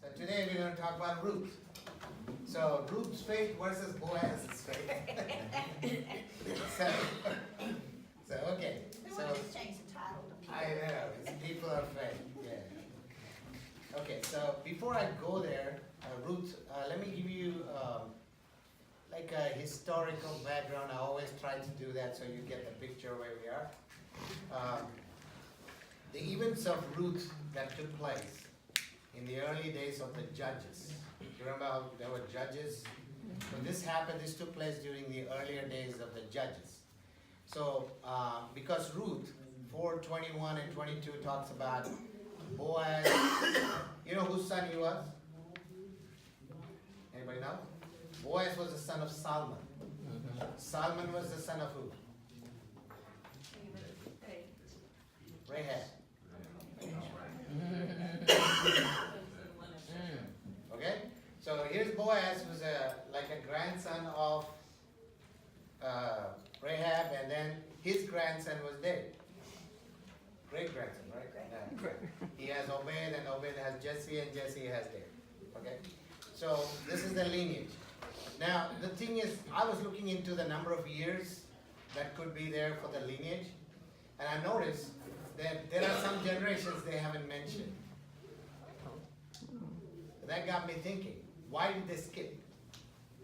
So today we're going to talk about Ruth. So Ruth's faith versus Boaz's faith. Okay. We want to just change the title to people. I know, it's people of faith. Yeah. Okay, so before I go there, Ruth, let me give you like a historical background. I always try to do that so you get the picture where we are. The events of Ruth that took place in the early days of the Judges. You remember how there were judges? So this took place during the earlier days of the Judges. So, because Ruth 4:21 and 22 talks about Boaz, you know whose son he was? Anybody know? Boaz was the son of Salmon. Salmon was the son of who? Rahab. Okay? So here's Boaz, who's like a grandson of Rahab, and then his grandson was David. Great-grandson, right? Yeah. He has Obed, and Obed has Jesse, and Jesse has David. Okay? So this is the lineage. Now, the thing is, I was looking into the number of years that could be there for the lineage, and I noticed that there are some generations they haven't mentioned. That got me thinking, why did they skip?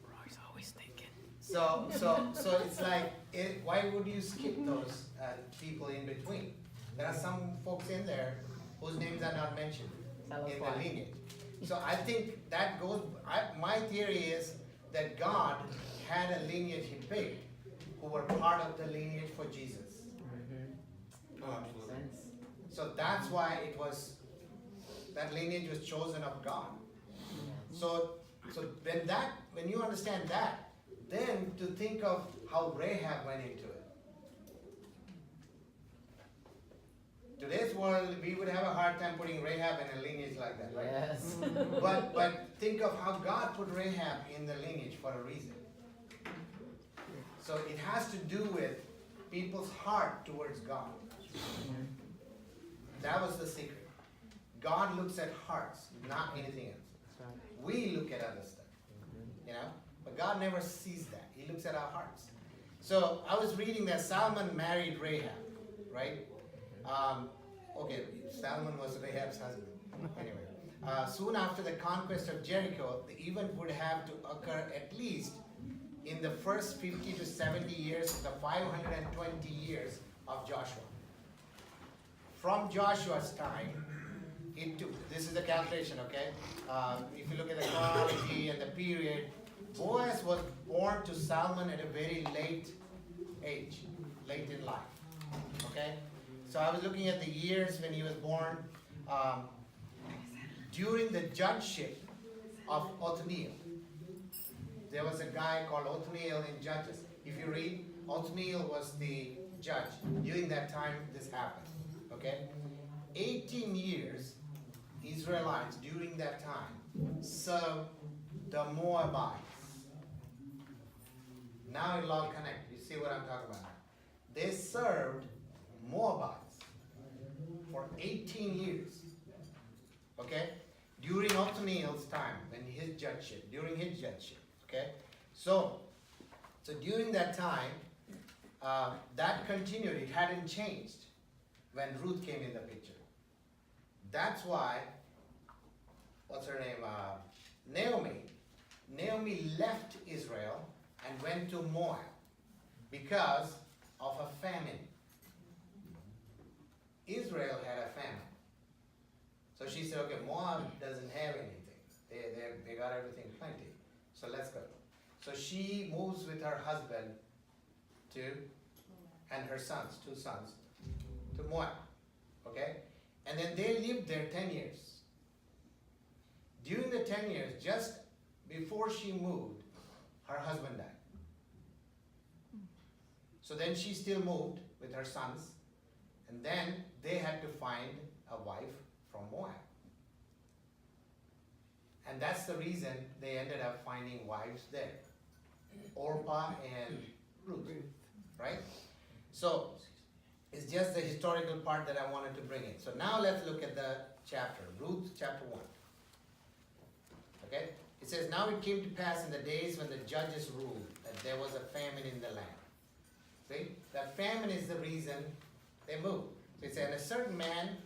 Roy's always thinking. So it's like, why would you skip those people in between? There are some folks in there whose names are not mentioned in the lineage. So I think that goes, my theory is that God had a lineage he picked who were part of the lineage for Jesus. So that's why that lineage was chosen of God. So when you understand that, then to think of how Rahab went into it. Today's world, we would have a hard time putting Rahab in a lineage like that, right? Yes. But think of how God put Rahab in the lineage for a reason. So it has to do with people's heart towards God. That was the secret. God looks at hearts, not anything else. We look at other stuff, but God never sees that. He looks at our hearts. So I was reading that Salmon married Rahab, right? Okay, Salmon was Rahab's husband. Anyway, soon after the conquest of Jericho, the event would have to occur at least in the first 50 to 70 years of the 520 years of Joshua. From Joshua's time, this is the calculation, okay? If you look at the chronology and the period, Boaz was born to Salmon at a very late age, late in life, okay? So I was looking at the years when he was born. During the judgeship of Othniel, there was a guy called Othniel in Judges. If you read, Othniel was the judge. During that time, this happened, okay? 18 years, Israelites during that time served the Moabites. Now it'll all connect. You see what I'm talking about? They served Moabites for 18 years. Okay? During Othniel's time, during his judgeship. Okay? So during that time, that continued. It hadn't changed when Ruth came in the picture. That's why, what's her name? Naomi left Israel and went to Moab because of a famine. Israel had a famine. So she said, okay, Moab doesn't have anything. They got everything plenty. So let's go. So she moves with her husband and her sons, 2 sons, to Moab. Okay? And then they lived there 10 years. During the 10 years, just before she moved, her husband died. So then she still moved with her sons, and then they had to find a wife from Moab. And that's the reason they ended up finding wives there. Orpah and Ruth, right? So it's just the historical part that I wanted to bring in. So now let's look at the chapter, Ruth chapter 1. Okay? It says, now it came to pass in the days when the judges ruled that there was a famine in the land. See? That famine is the reason they moved. So it said, and a certain man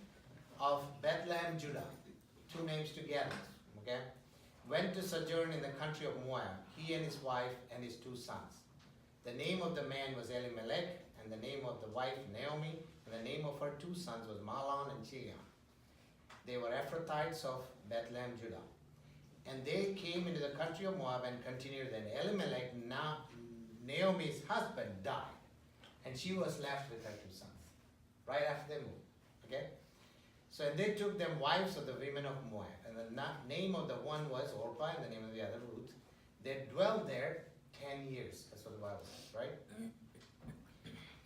of Bethlehem, Judah, two names together, okay, went to sojourn in the country of Moab, he and his wife and his two sons. The name of the man was Elimelech, and the name of the wife Naomi, and the name of her two sons was Mahlon and Chilion. They were Ephrathites of Bethlehem, Judah. And they came into the country of Moab and continued. Then Elimelech, Naomi's husband, died, and she was left with her two sons. Right after they moved. Okay? So and they took them wives of the women of Moab. And the name of the one was Orpah, and the name of the other Ruth. They dwelled there 10 years. That's what the Bible says, right?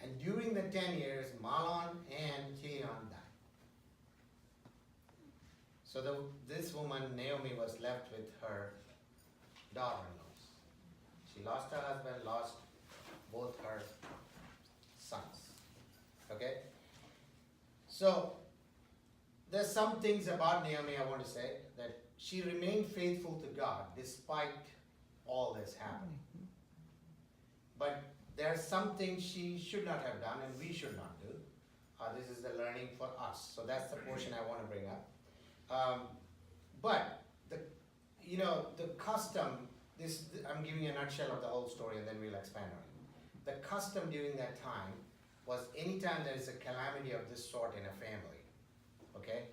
And during the 10 years, Mahlon and Chilion died. So this woman, Naomi, was left with her daughter-in-laws. She lost her husband, lost both her sons. Okay? So, there's some things about Naomi I want to say, that she remained faithful to God despite all this happening. But there are some things she should not have done and we should not do. This is the learning for us. So that's the portion I want to bring up. But the custom, I'm giving you a nutshell of the whole story and then we'll expand on it. The custom during that time was anytime there is a calamity of this sort in a family, okay,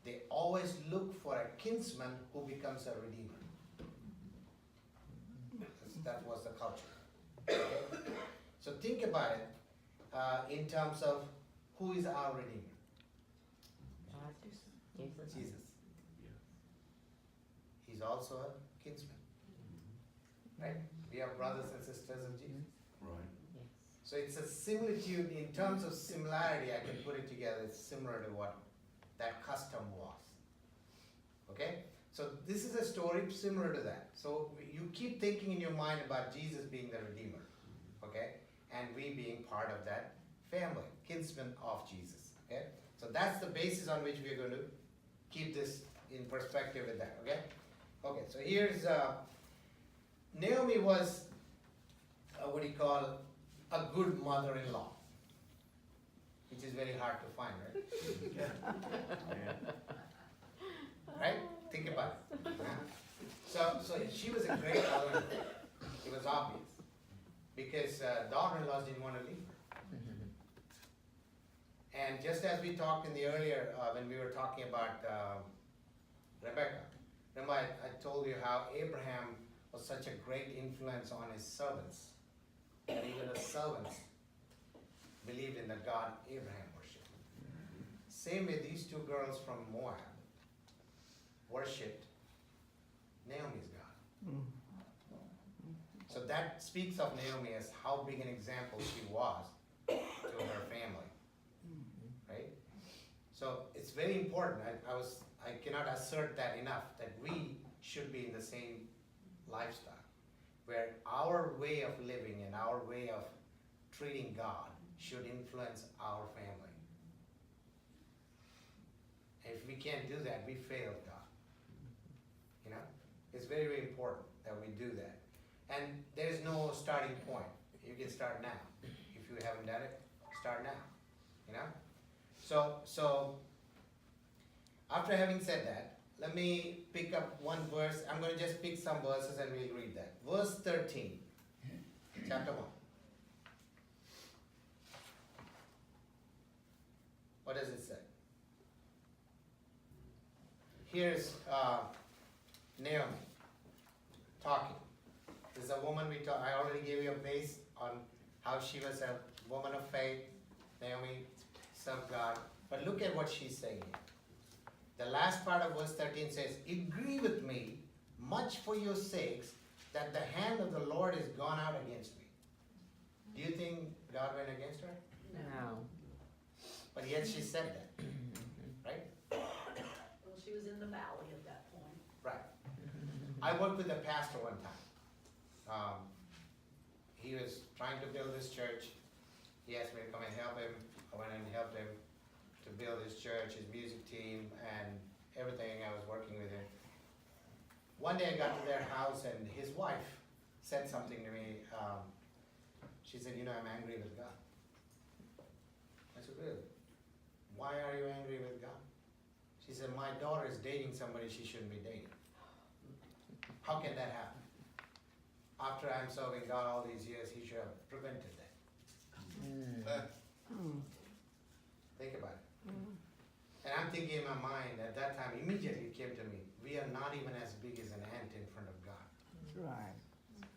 they always look for a kinsman who becomes a redeemer. That was the culture. Okay? So think about it in terms of who is our redeemer. Jesus. He's also a kinsman. Right? We are brothers and sisters of Jesus. Right. So it's a similitude, in terms of similarity, I can put it together, it's similar to what that custom was. Okay? So this is a story similar to that. So you keep thinking in your mind about Jesus being the Redeemer. Okay? And we being part of that family, kinsmen of Jesus. Okay? So that's the basis on which we are going to keep this in perspective with that. Okay? Okay, so here's Naomi was a good mother-in-law, which is very hard to find, right? Right? Think about it. So she was a great mother-in-law. It was obvious because daughter-in-laws didn't want to leave her. And just as we talked in the earlier, when we were talking about Rebecca, remember I told you how Abraham was such a great influence on his servants, that even the servants believed in the God Abraham worshipped. Same way these two girls from Moab worshipped Naomi's God. So that speaks of Naomi as how big an example she was to her family. Right? So it's very important. I cannot assert that enough, that we should be in the same lifestyle, where our way of living and our way of treating God should influence our family. And if we can't do that, we fail God. You know? It's very, very important that we do that. And there's no starting point. You can start now. If you haven't done it, start now. You know? So after having said that, let me pick up one verse. I'm going to just pick some verses and we'll read that. Verse 13, chapter 1. What does it say? Here's Naomi talking. This is a woman I already gave you a base on how she was a woman of faith. Naomi served God. But look at what she's saying here. The last part of verse 13 says, "It grieveth me much for your sakes that the hand of the Lord is gone out against me." Do you think God went against her? No. But yet she said that. Right? Well, she was in the valley at that point. Right. I worked with a pastor one time. He was trying to build his church. He asked me to come and help him. I went and helped him to build his church, his music team, and everything. I was working with him. one day I got to their house and his wife said something to me. She said, I'm angry with God. I said, really? Why are you angry with God? She said, my daughter is dating somebody she shouldn't be dating. How can that happen? After I'm serving God all these years, he should have prevented that. Think about it. And I'm thinking in my mind at that time, immediately it came to me, we are not even as big as an ant in front of God. That's right.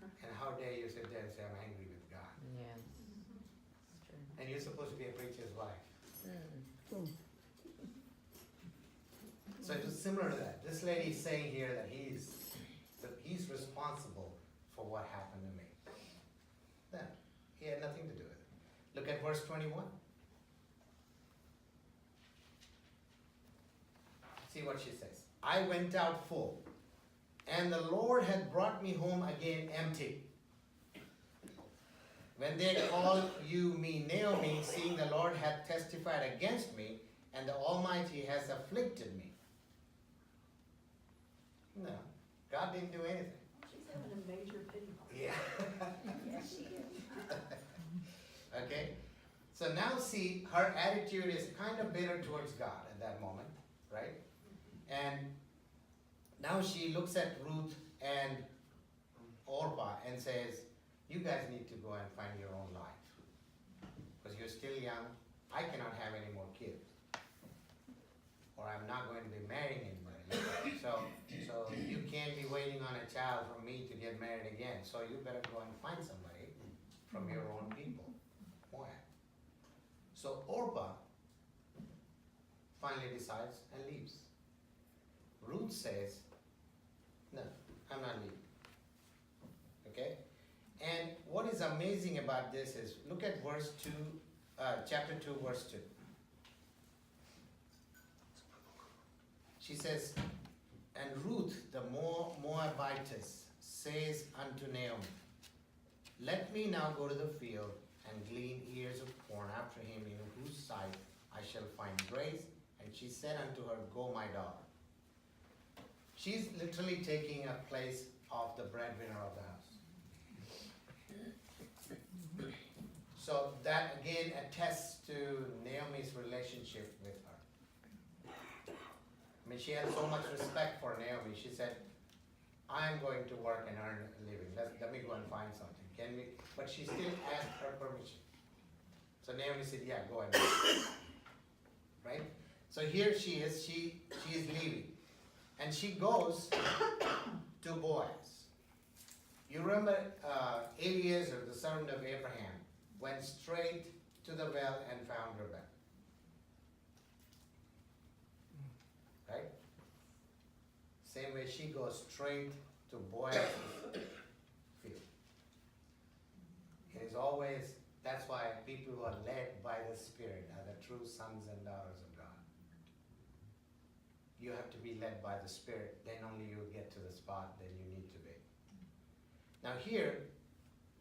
And how dare you sit there and say, I'm angry with God. Yes. And you're supposed to be a preacher's wife. So it was similar to that. This lady is saying here that he's responsible for what happened to me. Then, he had nothing to do with it. Look at verse 21. See what she says. I went out full, and the Lord had brought me home again empty. When they called me Naomi, seeing the Lord had testified against me, and the Almighty has afflicted me. No, God didn't do anything. She's having a major pity party. Yeah. Yes, she is. Okay? So now see, her attitude is kind of bitter towards God at that moment, right? And now she looks at Ruth and Orpah and says, you guys need to go and find your own life. Because you're still young. I cannot have any more kids. Or I'm not going to be marrying anybody. So you can't be waiting on a child from me to get married again. So you better go and find somebody from your own people. Moab. So Orpah finally decides and leaves. Ruth says, no, I'm not leaving. Okay? And what is amazing about this is, look at verse 2, chapter 2, verse 2. She says, and Ruth the Moabitess says unto Naomi, let me now go to the field and glean ears of corn after him in whose sight I shall find grace. And she said unto her, go, my daughter. She's literally taking a place of the breadwinner of the house. So that again attests to Naomi's relationship with her. I mean, she had so much respect for Naomi. She said, I'm going to work and earn a living. Let me go and find something. Can we? But she still asked her permission. So Naomi said, yeah, go ahead. Right? So here she is. She is leaving. And she goes to Boaz. You remember Eliezer, the servant of Abraham, went straight to the well and found Rebekah. Right? Same way she goes straight to Boaz's field. It is always, that's why people who are led by the Spirit are the true sons and daughters of God. You have to be led by the Spirit, then only you get to the spot that you need to be. Now here,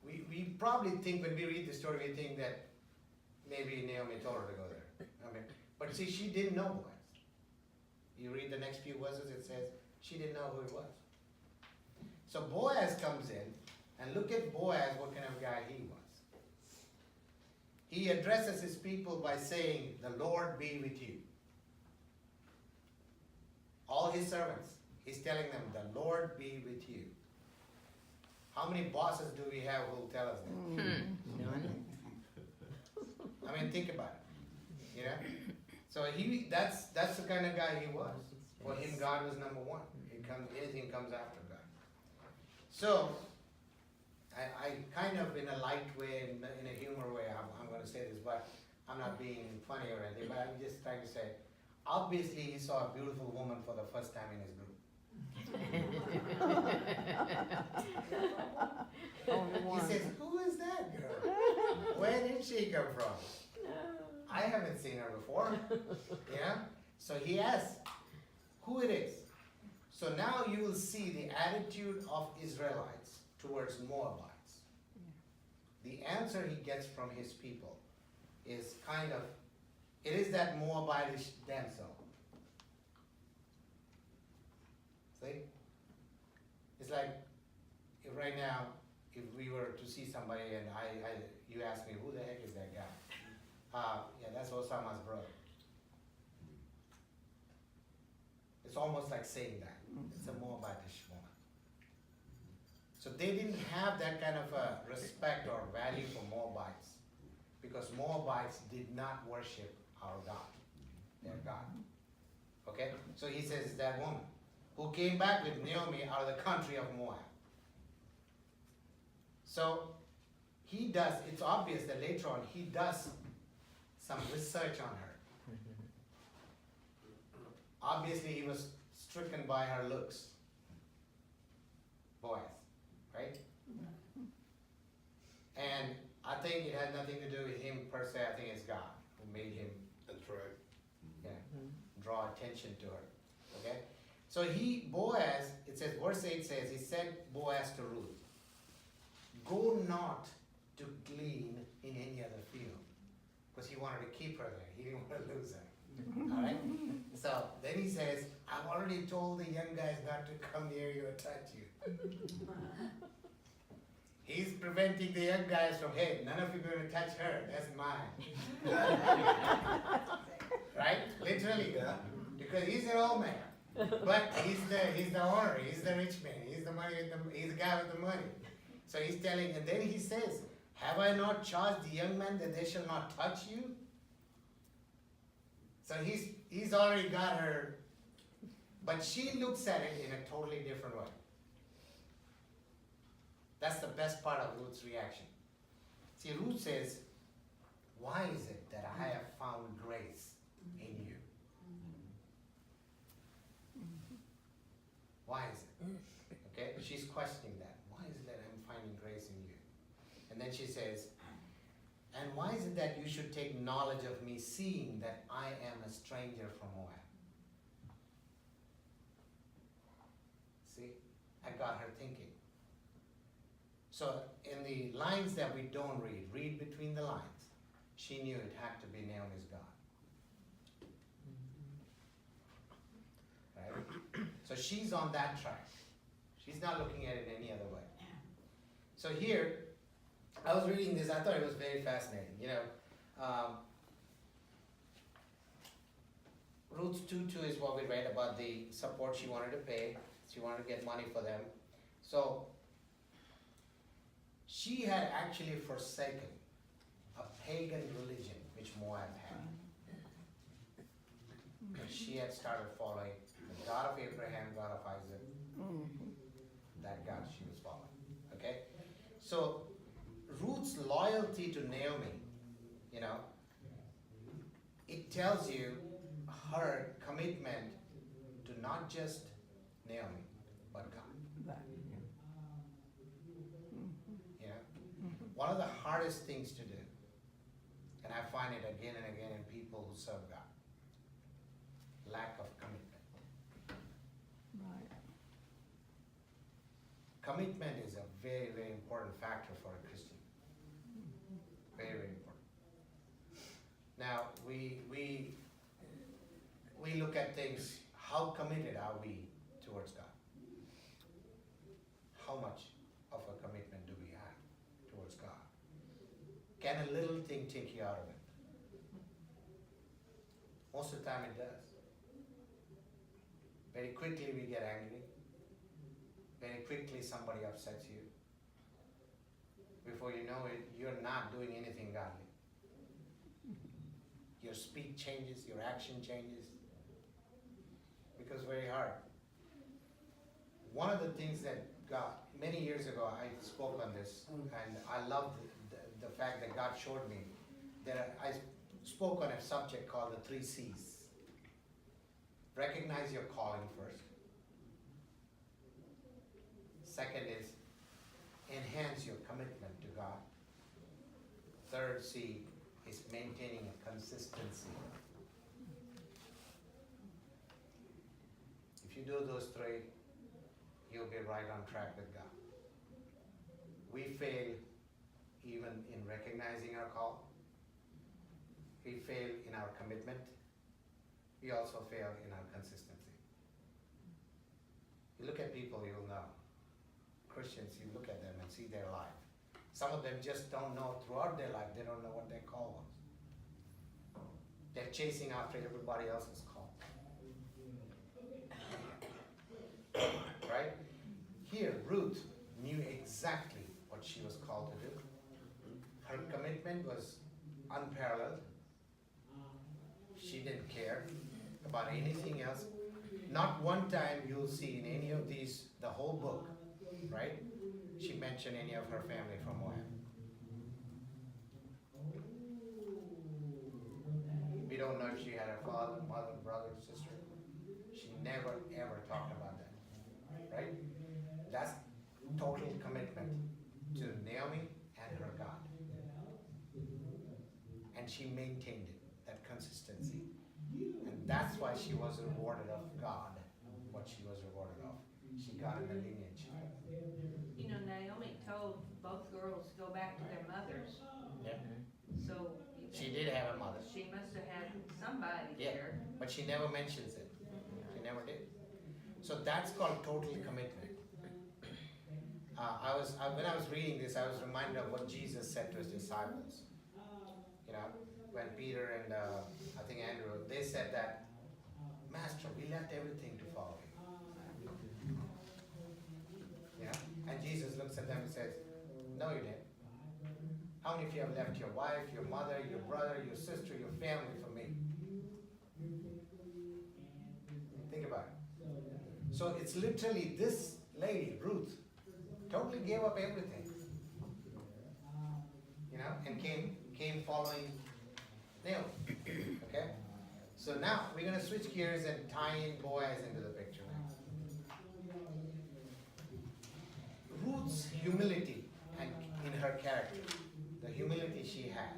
we probably think, when we read the story, we think that maybe Naomi told her to go there. I mean, but see, she didn't know Boaz. You read the next few verses, it says she didn't know who it was. So Boaz comes in, and look at Boaz, what kind of guy he was. He addresses his people by saying, the Lord be with you. All his servants, he's telling them, the Lord be with you. How many bosses do we have who will tell us that? None. I mean, think about it. You know? So that's the kind of guy he was. For him, God was number one. Anything comes after God. So, I kind of, in a light way, in a humor way, I'm going to say this, but I'm not being funny or anything, but I'm just trying to say, obviously he saw a beautiful woman for the first time in his group. He says, who is that girl? Where did she come from? I haven't seen her before. Yeah? So he asks who it is. So now you will see the attitude of Israelites towards Moabites. The answer he gets from his people is kind of, it is that Moabitish damsel. See? It's like, if right now, if we were to see somebody and you ask me, who the heck is that guy? Yeah, that's Osama's brother. It's almost like saying that. It's a Moabitish woman. So they didn't have that kind of a respect or value for Moabites, because Moabites did not worship our God, their God. Okay? So he says that woman who came back with Naomi out of the country of Moab. So he does, it's obvious that later on he does some research on her. Obviously he was stricken by her looks. Boaz, right? And I think it had nothing to do with him per se. I think it's God who made him. That's right. Yeah, draw attention to her. Okay? So Boaz, it says, verse 8 says, he said Boaz to Ruth, go not to glean in any other field. Because he wanted to keep her there. He didn't want to lose her. Alright? So then he says, I've already told the young guys not to come near you or touch you. He's preventing the young guys from, hey, none of you are going to touch her. That's mine. Right? Literally. Yeah. Because he's an old man. But he's the owner, he's the rich man, he's the guy with the money. So he's telling, and then he says, have I not charged the young man that they shall not touch you? So he's already got her, but she looks at it in a totally different way. That's the best part of Ruth's reaction. See, Ruth says, why is it that I have found grace in you? Why is it? Okay, she's questioning that. Why is it that I'm finding grace in you? And then she says, and why is it that you should take knowledge of me, seeing that I am a stranger from Moab? See, I got her thinking. So in the lines that we don't read between the lines, she knew it had to be Naomi's God. Right? So she's on that track. She's not looking at it any other way. So here, I was reading this, I thought it was very fascinating. You know, Ruth 2:2 is what we read about the support she wanted to pay. She wanted to get money for them. So she had actually forsaken a pagan religion which Moab had. And she had started following the God of Abraham, God of Isaac, that God she was following. Okay? So Ruth's loyalty to Naomi, you know, it tells you her commitment to not just Naomi, but God. You know, one of the hardest things to do, and I find it again and again in people who serve God, lack of commitment. Right. Commitment is a very, very important factor for a Christian. Very, very important. Now, we look at things, how committed are we towards God? How much of a commitment do we have towards God? Can a little thing take you out of it? Most of the time it does. Very quickly we get angry. Very quickly somebody upsets you. Before you know it, you're not doing anything godly. Your speech changes, your action changes. Because very hard. One of the things that God, many years ago I spoke on this, and I love the fact that God showed me that I spoke on a subject called the 3 C's. Recognize your calling first. Second is enhance your commitment to God. Third C is maintaining a consistency. If you do those 3, you'll be right on track with God. We fail even in recognizing our call. We fail in our commitment. We also fail in our consistency. You look at people, you'll know. Christians, you look at them and see their life. Some of them just don't know throughout their life, they don't know what their call was. They're chasing after everybody else's call. Right? Here, Ruth knew exactly what she was called to do. Her commitment was unparalleled. She didn't care about anything else. Not one time you'll see in any of these, the whole book, right? She mentioned any of her family from Moab. We don't know if she had a father, mother, brother, sister. She never ever talked about that, right? That's total commitment to Naomi and her God. And she maintained it, that consistency. And that's why she was rewarded of God, what she was rewarded of. She got in the lineage. You know, Naomi told both girls to go back to their mothers, Yeah. so. She did have a mother. She must have had somebody Yeah. there. But she never mentions it. She never did. So that's called total commitment. When I was reading this, I was reminded of what Jesus said to his disciples. You know, when Peter and I think Andrew, they said that, Master, we left everything to follow you. You know? And Jesus looks at them and says, no, you didn't. How many of you have left your wife, your mother, your brother, your sister, your family for me? Think about it. So it's literally this lady, Ruth, totally gave up everything. You know, and came following Naomi. Okay? So now we're going to switch gears and tie in Boaz into the picture now. Ruth's humility and in her character, the humility she had,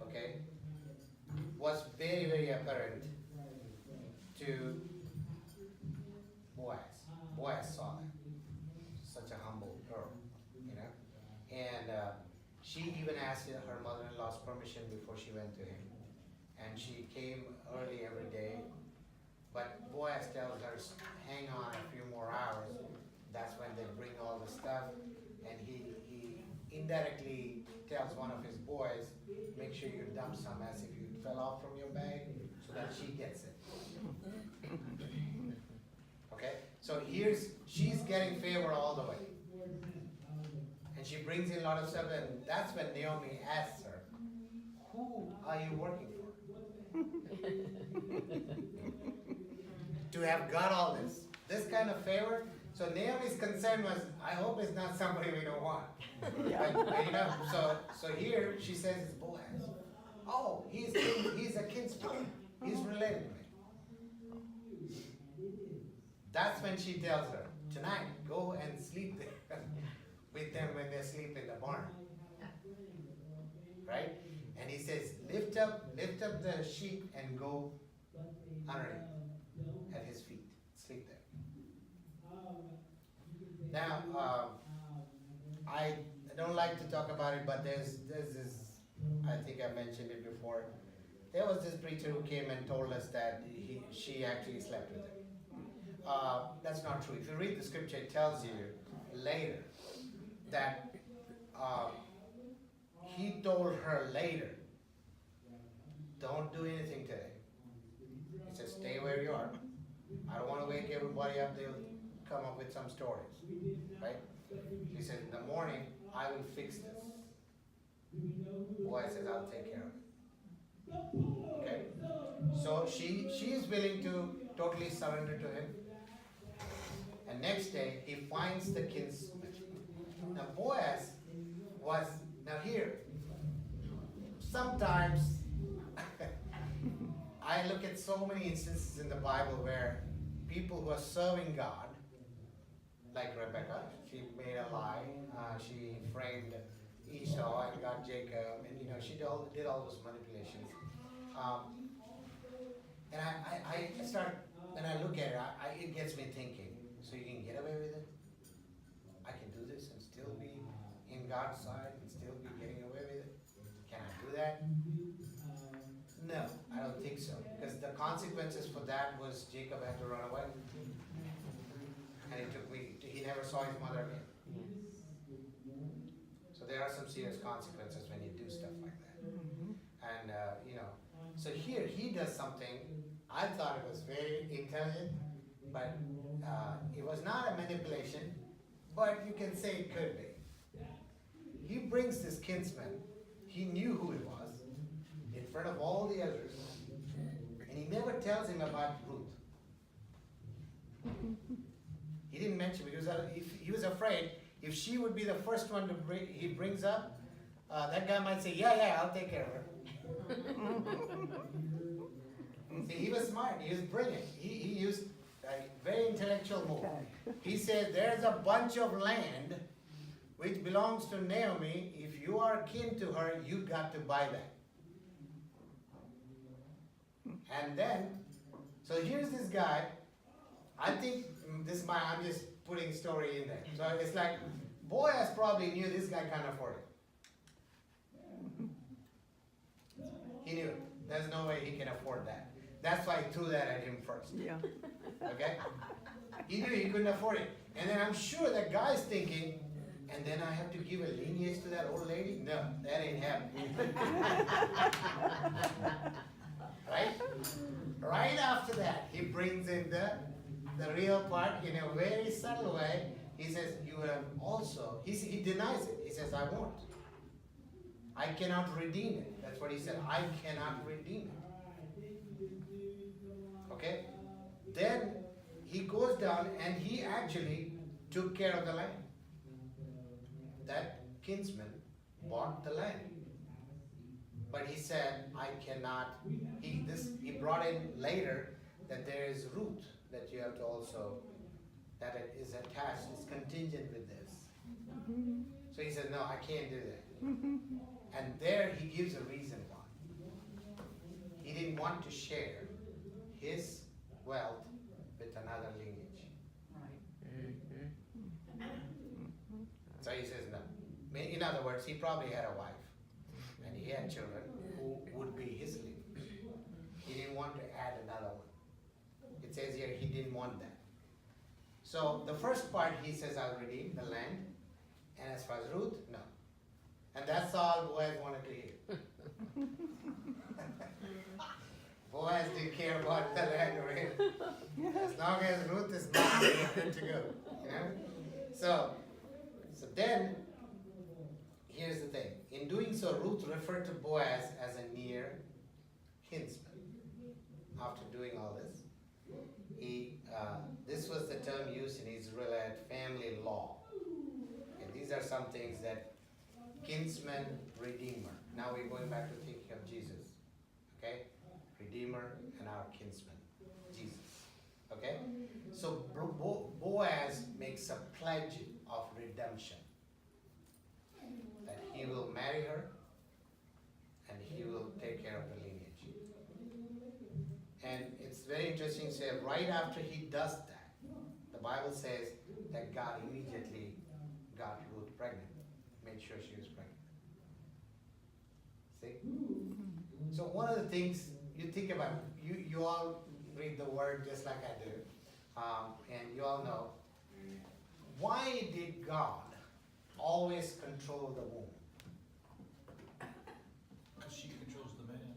okay, was very, very apparent to Boaz. Boaz saw that. Such a humble girl, you know. And she even asked her mother-in-law's permission before she went to him. And she came early every day. But Boaz tells her, hang on a few more hours. That's when they bring all the stuff. And he indirectly tells one of his boys, make sure you dump some as if you fell off from your bag so that she gets it. Okay? So she's getting favor all the way. And she brings in a lot of stuff, and that's when Naomi asks her, who are you working for? To have got all this kind of favor. So Naomi's concern was, I hope it's not somebody we don't want. But, you know, so here she says it's Boaz. Oh, he's a kinsman. He's related to me. That's when she tells her, tonight, go and sleep there with them when they sleep in the barn. Right? And he says, lift up the sheet and go underneath at his feet. Sleep there. Now, I don't like to talk about it, but there's this, I think I mentioned it before. There was this preacher who came and told us that she actually slept with him. That's not true. If you read the scripture, it tells you later that he told her later, don't do anything today. He said, stay where you are. I don't want to wake everybody up. They'll come up with some stories. Right? He said, in the morning, I will fix this. Boy says, I'll take care of it. Okay? So she is willing to totally surrender to him. And next day, he finds the kinsman. Now Boaz was, now here, sometimes I look at so many instances in the Bible where people who are serving God, like Rebecca, she made a lie, she framed Esau and got Jacob, and you know, she did all those manipulations. And I start, when I look at it, it gets me thinking, so you can get away with it? I can do this and still be in God's side and still be getting away with it? Can I do that? No, I don't think so. Because the consequences for that was Jacob had to run away. And he never saw his mother again. So there are some serious consequences when you do stuff like that. And, so here he does something, I thought it was very intelligent, but it was not a manipulation, but you can say it could be. He brings this kinsman, he knew who it was, in front of all the others, and he never tells him about Ruth. He didn't mention, because he was afraid if she would be the first one to he brings up, that guy might say, yeah, I'll take care of her. See, he was smart, he was brilliant. He used a very intellectual move. He said, there's a bunch of land which belongs to Naomi. If you are kin to her, you got to buy that. And then, so here's this guy. I think I'm just putting story in there. So it's like, Boaz probably knew this guy can't afford it. He knew it. There's no way he can afford that. That's why he threw that at him first. Yeah. Okay? He knew he couldn't afford it. And then I'm sure that guy's thinking, and then I have to give a lineage to that old lady? No, that ain't happening. Right? Right after that, he brings in the real part in a very subtle way. He says, you have also, he denies it. He says, I won't. I cannot redeem it. That's what he said. I cannot redeem it. Okay? Then he goes down and he actually took care of the land. That kinsman bought the land. But he said, I cannot, he brought in later that there is Ruth that you have to also, that it is attached, is contingent with this. So he said, no, I can't do that. And there he gives a reason why. He didn't want to share his wealth with another lineage. So he says no. In other words, he probably had a wife and he had children who would be his lineage. He didn't want to add another one. It says here he didn't want that. So the first part he says, I'll redeem the land. And as far as Ruth, no. And that's all Boaz wanted to hear. Boaz didn't care about the land or him. As long as Ruth is not, they're good to go. You know? So then, here's the thing. In doing so, Ruth referred to Boaz as a near kinsman. After doing all this, this was the term used in Israelite family law. Okay, these are some things that kinsman, redeemer. Now we're going back to thinking of Jesus. Okay? Redeemer and our kinsman, Jesus. Okay? So Boaz makes a pledge of redemption. That he will marry her and he will take care of the lineage. And it's very interesting to say right after he does that, the Bible says that God immediately got Ruth pregnant, made sure she was pregnant. See? So one of the things you think about, you all read the word just like I do, and you all know, why did God always control the womb? Because she controls the man.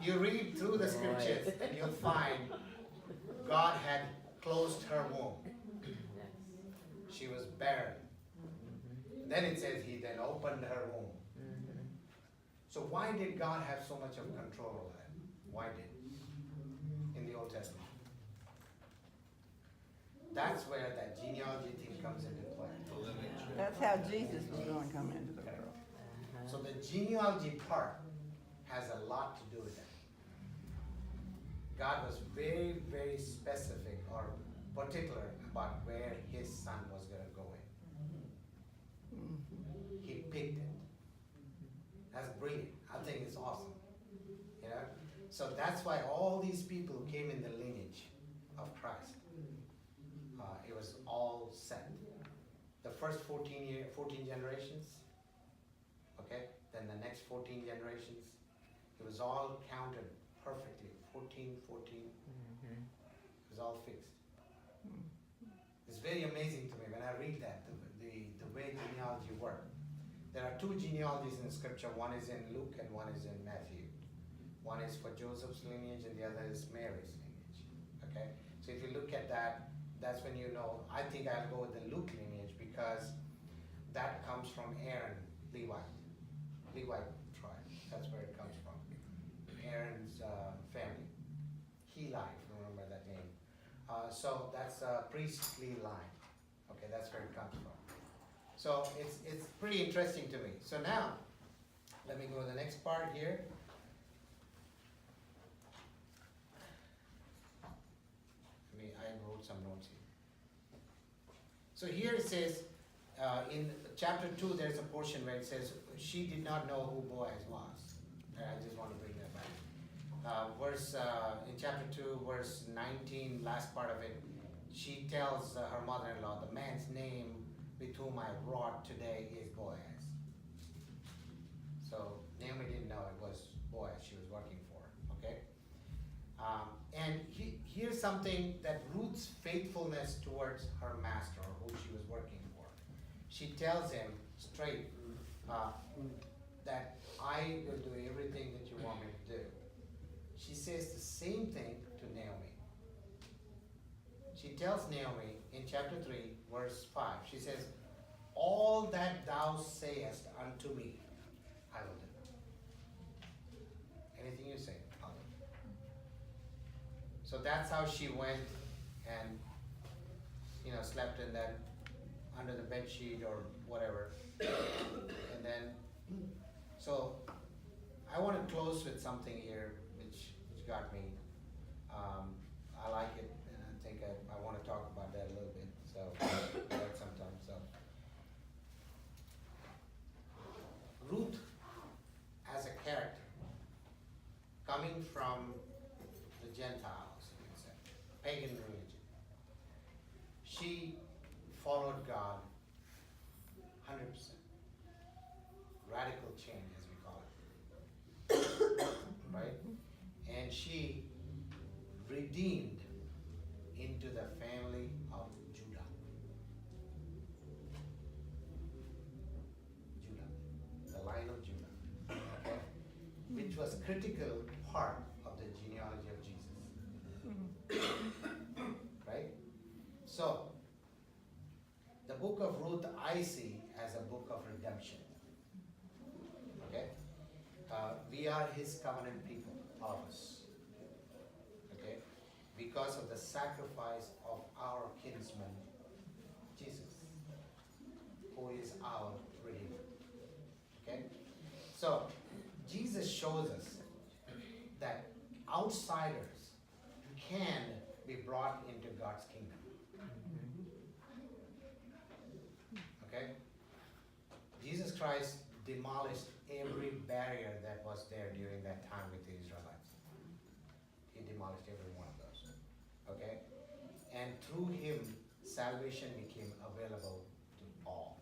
You read through the scriptures and you'll find God had closed her womb. She was barren. Then it says he then opened her womb. So why did God have so much of control over that? Why did? In the Old Testament. That's where that genealogy thing comes into play. That's how Jesus was going to come into the world. So the genealogy part has a lot to do with that. God was very, very specific or particular about where his son was going to go in. He picked it. That's brilliant. I think it's awesome. You know? So that's why all these people who came in the lineage of Christ, it was all set. The first 14 generations, okay? Then the next 14 generations, it was all counted perfectly. 14 14, 14. It was all fixed. It's very amazing to me when I read that, the way genealogy works. There are two genealogies in the scripture. One is in Luke and one is in Matthew. One is for Joseph's lineage and the other is Mary's lineage. Okay? So if you look at that, that's when you know. I think I'll go with the Luke lineage because that comes from Aaron, Levite tribe. That's where it comes from. Aaron's family. Heli, if you remember that name. So that's a priestly line. Okay, that's where it comes from. So it's pretty interesting to me. So now, let me go to the next part here. I wrote some notes here. So here it says, in chapter 2, there's a portion where it says, she did not know who Boaz was. I just want to bring that back. In chapter 2, verse 19, last part of it, she tells her mother-in-law, the man's name with whom I wrought today is Boaz. So Naomi didn't know it was Boaz she was working for, okay? And here's something that Ruth's faithfulness towards her master, or who she was working for. She tells him straight that I will do everything that you want me to do. She says the same thing to Naomi. She tells Naomi in chapter 3, verse 5, she says, all that thou sayest unto me, I will do. Anything you say, I'll do. So that's how she went and, slept in that, under the bed sheet or whatever. And then, so I want to close with something here which got me. I like it, and I think I want to talk about that a little bit. So, sometimes. So, Ruth, as a character, coming from the Gentiles, you can say, pagan religion, she followed God 100%. Radical change, as we call it. Right? And she redeemed into the family of Judah. The line of Judah. Okay? Which was critical part of the genealogy of Jesus. Right? So, the book of Ruth I see as a book of redemption. Okay? We are his covenant people, all of us. Okay? Because of the sacrifice of our kinsman, Jesus, who is our Redeemer. Okay? So, Jesus shows us that outsiders can be brought into God's kingdom. Okay? Jesus Christ demolished every barrier that was there during that time with the Israelites. He demolished every one of those. Okay? And through him, salvation became available to all.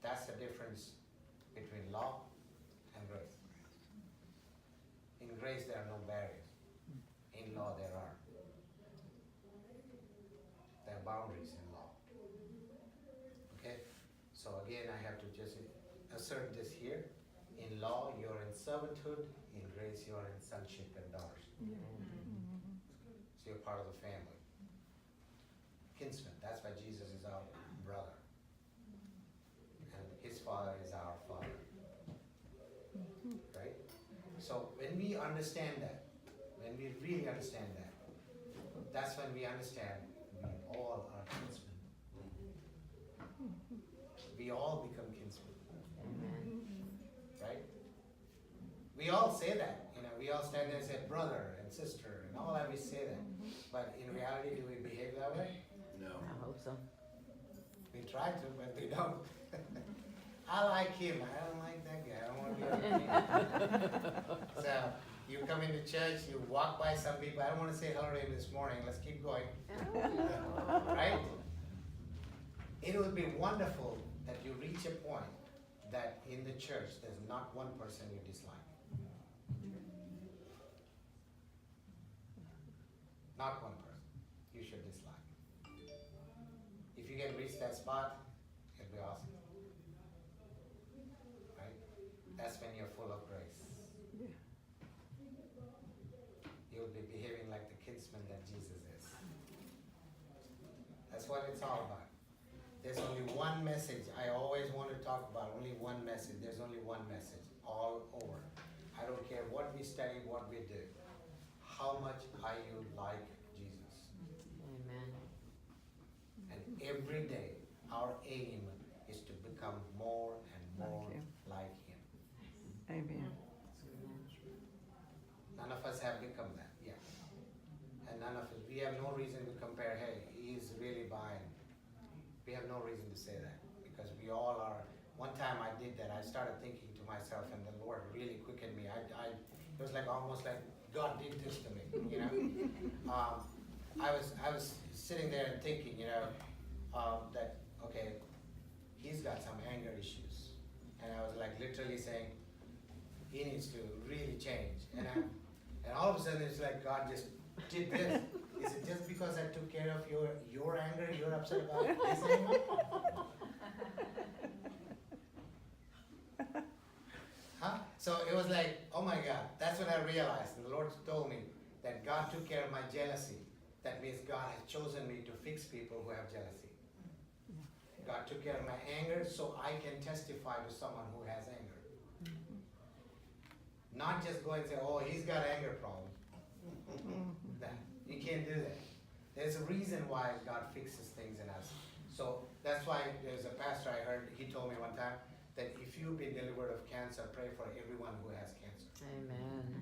That's the difference between law and grace. In grace, there are no barriers. In law, there are. There are boundaries in law. Okay? So again, I have to just assert this here. In law, you're in servitude. In grace, you're in sonship and daughters. So you're part of the family. Kinsman. That's why Jesus is our brother. And his father is our father. Right? So when we understand that, when we really understand that, that's when we understand we all are kinsmen. We all become kinsmen. Right? We all say that. We all stand there and say brother and sister and all that, we say that. But in reality, do we behave that way? No. I hope so. We try to, but we don't. I like him. I don't like that guy. I don't want to be like him. So you come into church, you walk by some people. I don't want to say hello to him this morning. Let's keep going. Right? It would be wonderful that you reach a point that in the church there's not one person you dislike. not one person you should dislike. If you can reach that spot, it'll be awesome. Right? That's when you're full of grace. Yeah. You'll be behaving like the kinsman that Jesus is. That's what it's all about. There's only one message I always want to talk about, only one message. There's only one message all over. I don't care what we study, what we do. How much are you like Jesus? Amen. And every day, our aim is to become more and more Like him. like Him. Amen. None of us have become that yet. And none of us, we have no reason to compare, hey, he's really buying. We have no reason to say that because we all are. One time I did that, I started thinking to myself and the Lord really quickened me. It was like almost like God did this to me, you know. I was sitting there and thinking, you know, that, okay, he's got some anger issues. And I was like literally saying, he needs to really change. And all of a sudden it's like God just did this. Is it just because I took care of your anger, you're upset about his anger? Huh? So it was like, oh my God, that's when I realized, and the Lord told me that God took care of my jealousy. That means God has chosen me to fix people who have jealousy. God took care of my anger so I can testify to someone who has anger. Not just go and say, oh, he's got anger problem. That, you can't do that. There's a reason why God fixes things in us. So that's why there's a pastor I heard, he told me one time that if you've been delivered of cancer, pray for everyone who has cancer. Amen.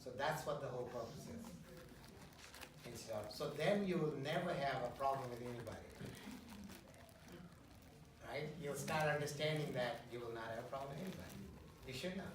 So that's what the whole purpose is. So then you will never have a problem with anybody. Right? You'll start understanding that you will not have a problem with anybody. You should not.